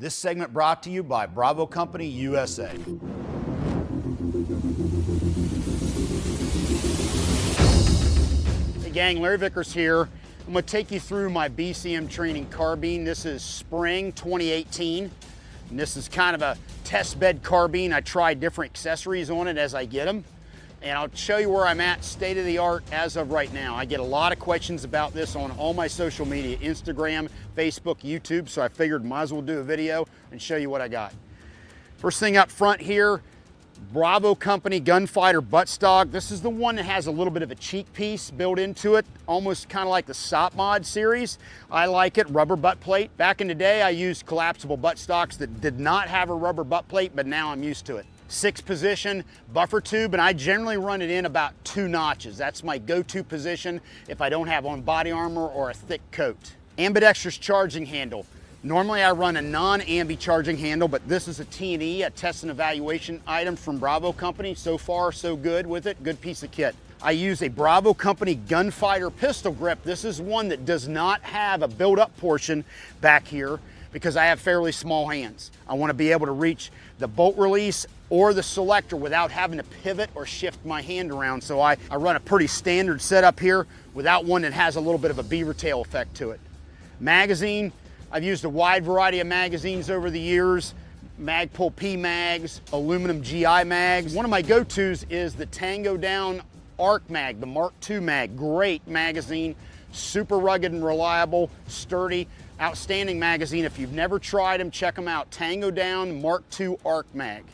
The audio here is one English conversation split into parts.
This segment brought to you by Bravo Company USA. Hey gang, Larry Vickers here. I'm going to take you through my BCM training carbine. This is spring 2018. And this is kind of a test bed carbine. I try different accessories on it as I get them. And I'll show you where I'm at, state of the art as of right now. I get a lot of questions about this on all my social media, Instagram, Facebook, YouTube, so I figured might as well do a video and show you what I got. First thing up front here, Bravo Company Gunfighter buttstock. This is the one that has a little bit of a cheek piece built into it, almost kind of like the Stop Mod series. I like it, rubber butt plate. Back in the day, I used collapsible buttstocks that did not have a rubber butt plate, but now I'm used to it. 6 position buffer tube, and I generally run it in about 2 notches. That's my go-to position if I don't have on body armor or a thick coat. Ambidextrous charging handle. Normally I run a non-ambi charging handle, but this is a T&E, a test and evaluation item from Bravo Company. So far, so good with it. Good piece of kit. I use a Bravo Company Gunfighter pistol grip. This is one that does not have a build-up portion back here because I have fairly small hands. I want to be able to reach the bolt release or the selector without having to pivot or shift my hand around. So I run a pretty standard setup here without one that has a little bit of a beaver tail effect to it. Magazine, I've used a wide variety of magazines over the years. Magpul P mags, aluminum GI mags. One of my go-tos is the Tango Down Arc mag, the Mark II mag. Great magazine, super rugged and reliable, sturdy, outstanding magazine. If you've never tried them, check them out. Tango Down Mark II Arc mag.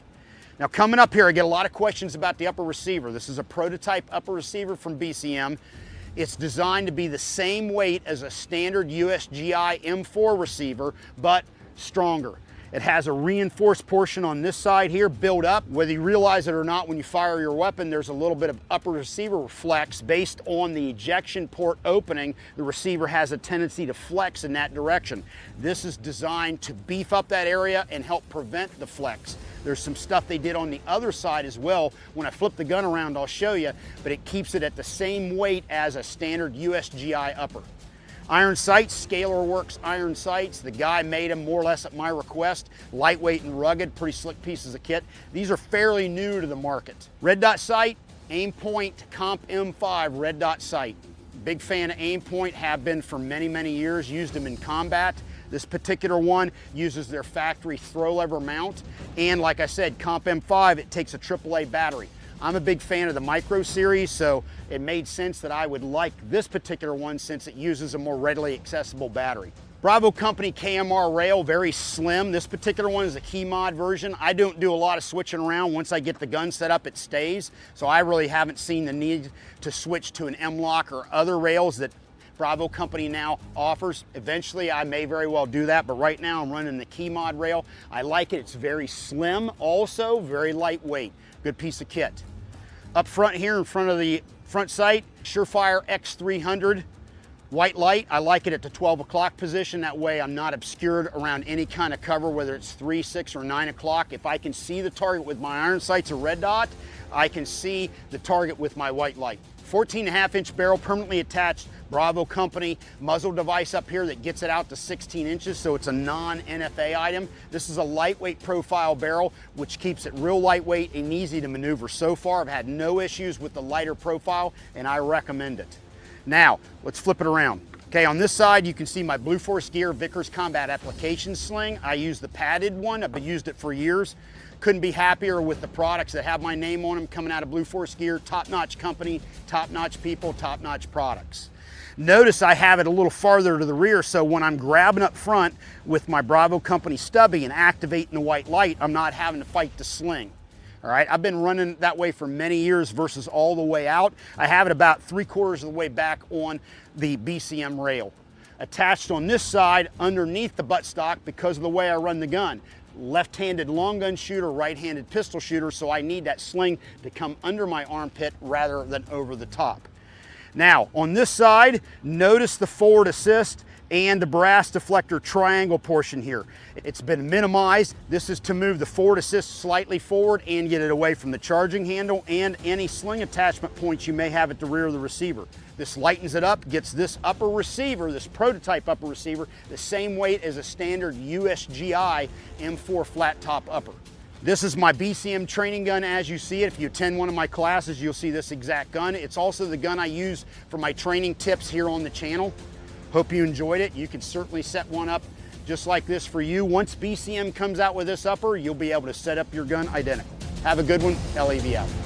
Now coming up here, I get a lot of questions about the upper receiver. This is a prototype upper receiver from BCM. It's designed to be the same weight as a standard USGI M4 receiver, but stronger. It has a reinforced portion on this side here built up. Whether you realize it or not, when you fire your weapon, there's a little bit of upper receiver flex based on the ejection port opening. The receiver has a tendency to flex in that direction. This is designed to beef up that area and help prevent the flex. There's some stuff they did on the other side as well. When I flip the gun around, I'll show you, but it keeps it at the same weight as a standard USGI upper. Iron sights, Scalar Works iron sights. The guy made them more or less at my request. Lightweight and rugged, pretty slick pieces of kit. These are fairly new to the market. Red dot sight, Aimpoint Comp M5 red dot sight. Big fan of Aimpoint, have been for many, many years. Used them in combat. This particular one uses their factory throw lever mount. And like I said, Comp M5, it takes a AAA battery. I'm a big fan of the Micro series, so it made sense that I would like this particular one since it uses a more readily accessible battery. Bravo Company KMR rail, very slim. This particular one is a key mod version. I don't do a lot of switching around. Once I get the gun set up, it stays. So I really haven't seen the need to switch to an M-LOK or other rails that Bravo Company now offers. Eventually, I may very well do that, but right now I'm running the key mod rail. I like it. It's very slim, also very lightweight. Good piece of kit. Up front here in front of the front sight, Surefire X300 white light. I like it at the 12 o'clock position. That way I'm not obscured around any kind of cover, whether it's 3, 6, or 9 o'clock. If I can see the target with my iron sights or red dot, I can see the target with my white light. 14.5-inch barrel, permanently attached Bravo Company muzzle device up here that gets it out to 16 inches, so it's a non-NFA item. This is a lightweight profile barrel, which keeps it real lightweight and easy to maneuver. So far, I've had no issues with the lighter profile, and I recommend it. Now, let's flip it around. Okay, on this side, you can see my Blue Force Gear Vickers Combat Application Sling. I use the padded one. I've used it for years. Couldn't be happier with the products that have my name on them coming out of Blue Force Gear. Top-notch company, top-notch people, top-notch products. Notice I have it a little farther to the rear, so when I'm grabbing up front with my Bravo Company stubby and activating the white light, I'm not having to fight the sling. All right, I've been running that way for many years versus all the way out. I have it about 3/4 of the way back on the BCM rail. Attached on this side underneath the buttstock because of the way I run the gun. Left-handed long gun shooter, right-handed pistol shooter, so I need that sling to come under my armpit rather than over the top. Now, on this side, notice the forward assist and the brass deflector triangle portion here. It's been minimized. This is to move the forward assist slightly forward and get it away from the charging handle and any sling attachment points you may have at the rear of the receiver. This lightens it up, gets this upper receiver, this prototype upper receiver, the same weight as a standard USGI M4 flat top upper. This is my BCM training gun as you see it. If you attend one of my classes, you'll see this exact gun. It's also the gun I use for my training tips here on the channel. Hope you enjoyed it. You can certainly set one up just like this for you. Once BCM comes out with this upper, you'll be able to set up your gun identical. Have a good one. LAV out.